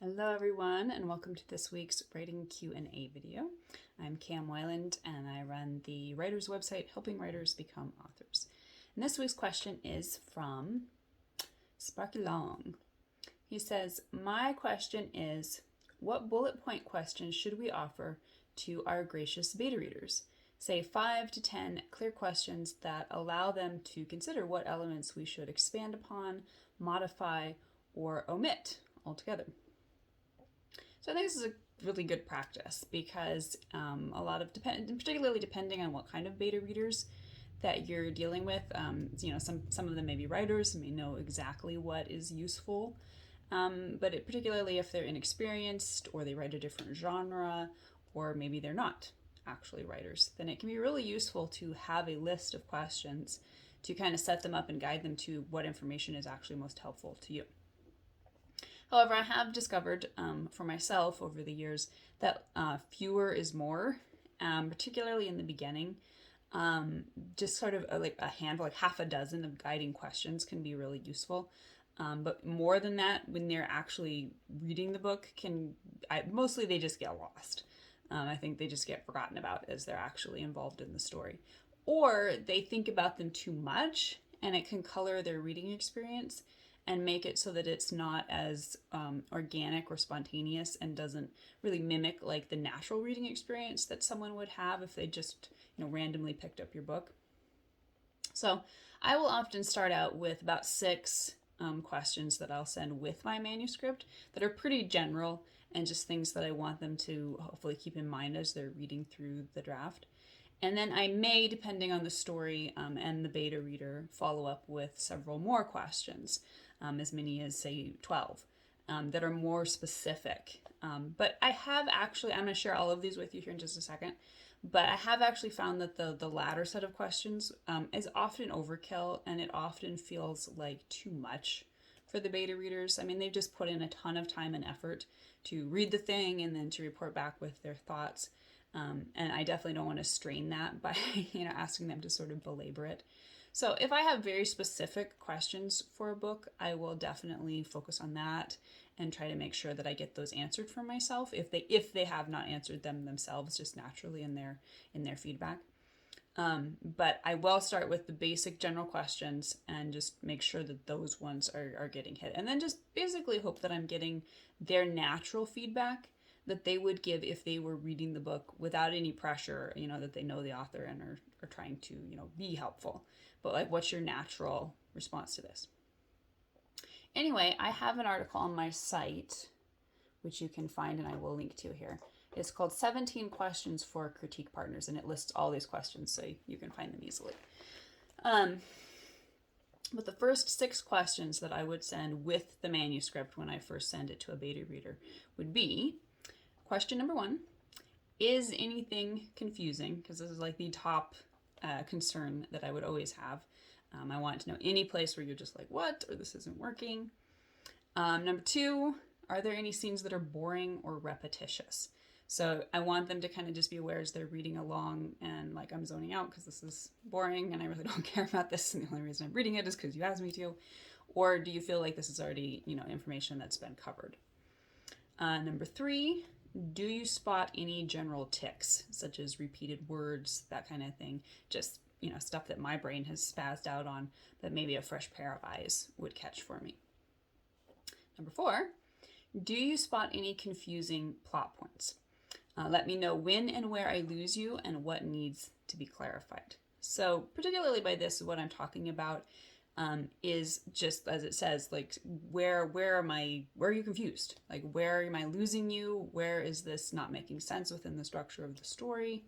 Hello everyone, and welcome to this week's writing Q&A video. I'm Cam Weiland and I run the writers website helping writers become authors. And this week's question is from speculative. He says, my question is, what bullet point questions should we offer to our gracious beta readers? Say 5 to 10 clear questions that allow them to consider what elements we should expand upon, modify, or omit altogether. So I think this is a really good practice because a lot of, particularly depending on what kind of beta readers that you're dealing with, some of them may be writers and may know exactly what is useful, but particularly if they're inexperienced or they write a different genre, or maybe they're not actually writers, then it can be really useful to have a list of questions to kind of set them up and guide them to what information is actually most helpful to you. However, I have discovered for myself over the years that fewer is more, particularly in the beginning. Just sort of like a handful, like half a dozen of guiding questions can be really useful. But more than that, when they're actually reading the book, mostly they just get lost. I think they just get forgotten about as they're actually involved in the story. Or they think about them too much and it can color their reading experience and make it so that it's not as organic or spontaneous and doesn't really mimic like the natural reading experience that someone would have if they just randomly picked up your book. So I will often start out with about 6 questions that I'll send with my manuscript that are pretty general and just things that I want them to hopefully keep in mind as they're reading through the draft. And then I may, depending on the story and the beta reader, follow up with several more questions, as many as, say, 12, that are more specific. But I have actually, I'm going to share all of these with you here in just a second, but I have actually found that the latter set of questions is often overkill, and it often feels like too much for the beta readers. I mean, they've just put in a ton of time and effort to read the thing and then to report back with their thoughts. And I definitely don't want to strain that by asking them to sort of belabor it. So if I have very specific questions for a book, I will definitely focus on that and try to make sure that I get those answered for myself if they have not answered them themselves just naturally in their feedback. But I will start with the basic general questions and just make sure that those ones are getting hit. And then just basically hope that I'm getting their natural feedback that they would give if they were reading the book without any pressure, that they know the author and are trying to, be helpful. But like, what's your natural response to this? Anyway, I have an article on my site, which you can find and I will link to here. It's called 17 Questions for Critique Partners, and it lists all these questions so you can find them easily. But the first 6 questions that I would send with the manuscript when I first send it to a beta reader would be, question number 1, is anything confusing? Because this is like the top concern that I would always have. I want to know any place where you're just like, what? Or this isn't working. Number 2, are there any scenes that are boring or repetitious? So I want them to kind of just be aware as they're reading along and like, I'm zoning out because this is boring and I really don't care about this. And the only reason I'm reading it is because you asked me to. Or do you feel like this is already, information that's been covered? Number 3, do you spot any general tics, such as repeated words, that kind of thing? Just, stuff that my brain has spazzed out on that maybe a fresh pair of eyes would catch for me. Number 4, do you spot any confusing plot points? Let me know when and where I lose you and what needs to be clarified. So particularly by this, what I'm talking about is just, as it says, like, where are you confused? Like, where am I losing you? Where is this not making sense within the structure of the story?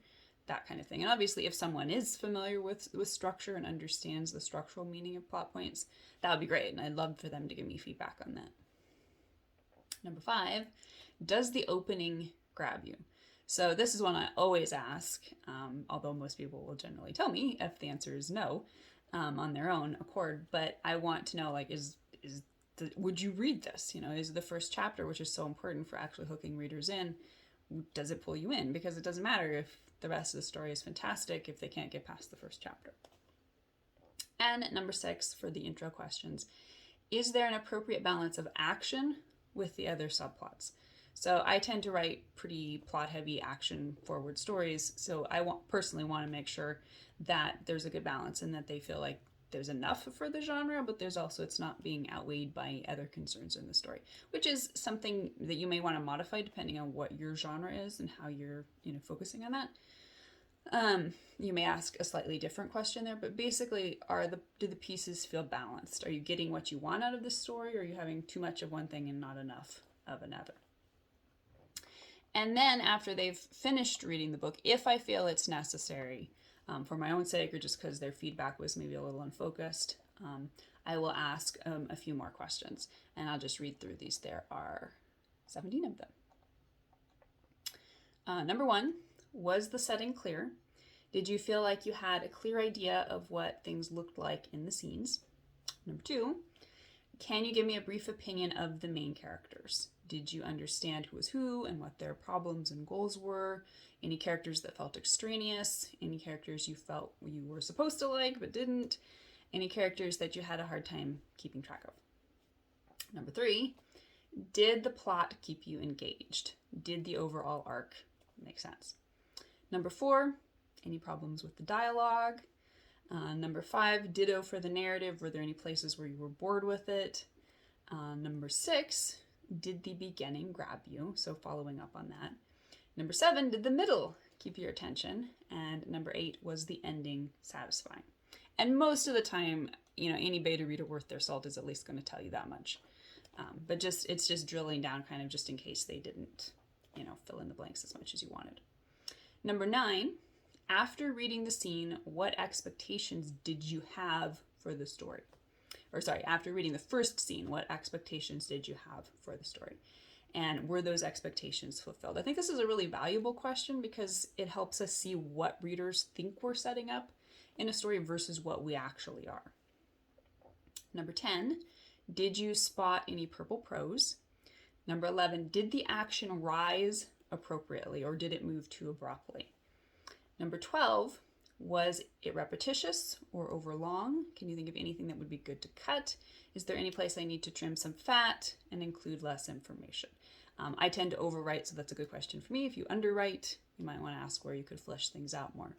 That kind of thing. And obviously, if someone is familiar with structure and understands the structural meaning of plot points, that would be great. And I'd love for them to give me feedback on that. Number 5, does the opening grab you? So this is one I always ask, although most people will generally tell me if the answer is no. On their own accord, but I want to know, like, would you read this? Is the first chapter, which is so important for actually hooking readers in, does it pull you in? Because it doesn't matter if the rest of the story is fantastic if they can't get past the first chapter. And number 6, for the intro questions, is there an appropriate balance of action, with the other subplots. So I tend to write pretty plot-heavy, action-forward stories, so I personally want to make sure that there's a good balance and that they feel like there's enough for the genre, but there's also, it's not being outweighed by other concerns in the story, which is something that you may want to modify depending on what your genre is and how you're, focusing on that. You may ask a slightly different question there, but basically, do the pieces feel balanced? Are you getting what you want out of the story, or are you having too much of one thing and not enough of another? And then after they've finished reading the book, if I feel it's necessary, for my own sake or just because their feedback was maybe a little unfocused, I will ask a few more questions, and I'll just read through these. There are 17 of them. Number 1, was the setting clear? Did you feel like you had a clear idea of what things looked like in the scenes? Number 2, can you give me a brief opinion of the main characters? Did you understand who was who and what their problems and goals were? Any characters that felt extraneous? Any characters you felt you were supposed to like but didn't? Any characters that you had a hard time keeping track of? Number 3, did the plot keep you engaged? Did the overall arc make sense? Number 4, any problems with the dialogue? Number 5, ditto for the narrative. Were there any places where you were bored with it? Number 6, did the beginning grab you? So following up on that. Number 7, did the middle keep your attention? And number 8, was the ending satisfying? And most of the time, any beta reader worth their salt is at least going to tell you that much. But it's just drilling down kind of just in case they didn't, fill in the blanks as much as you wanted. Number 9, after reading the scene, what expectations did you have for the story? Or sorry, after reading the first scene, what expectations did you have for the story? And were those expectations fulfilled? I think this is a really valuable question because it helps us see what readers think we're setting up in a story versus what we actually are. Number 10, did you spot any purple prose? Number 11, did the action rise appropriately or did it move too abruptly? Number 12, was it repetitious or overlong? Can you think of anything that would be good to cut? Is there any place I need to trim some fat and include less information? I tend to overwrite, so that's a good question for me. If you underwrite, you might want to ask where you could flesh things out more.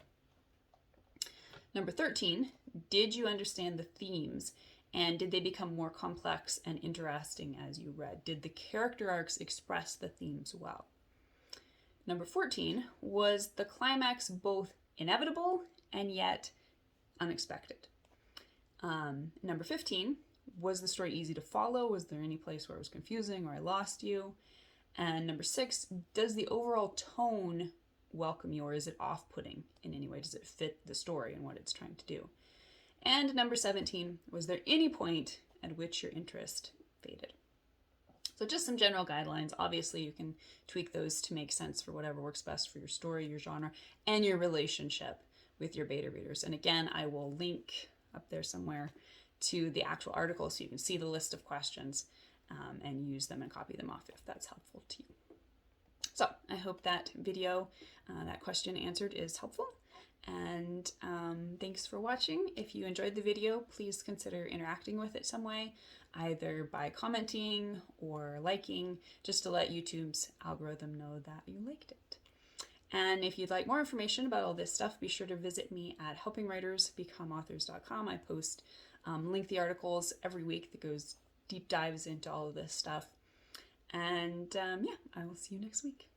Number 13, did you understand the themes and did they become more complex and interesting as you read? Did the character arcs express the themes well? Number 14, was the climax both inevitable and yet unexpected? Number 15, was the story easy to follow? Was there any place where it was confusing or I lost you? And number 6, does the overall tone welcome you or is it off-putting in any way? Does it fit the story and what it's trying to do? And number 17, was there any point at which your interest faded? So just some general guidelines. Obviously, you can tweak those to make sense for whatever works best for your story, your genre, and your relationship with your beta readers. And again, I will link up there somewhere to the actual article so you can see the list of questions and use them and copy them off if that's helpful to you. So I hope that video, that question answered is helpful. And thanks for watching. If you enjoyed the video, please consider interacting with it some way, either by commenting or liking, just to let YouTube's algorithm know that you liked it. And if you'd like more information about all this stuff, be sure to visit me at helpingwritersbecomeauthors.com. I post lengthy articles every week that goes deep dives into all of this stuff. And yeah, I will see you next week.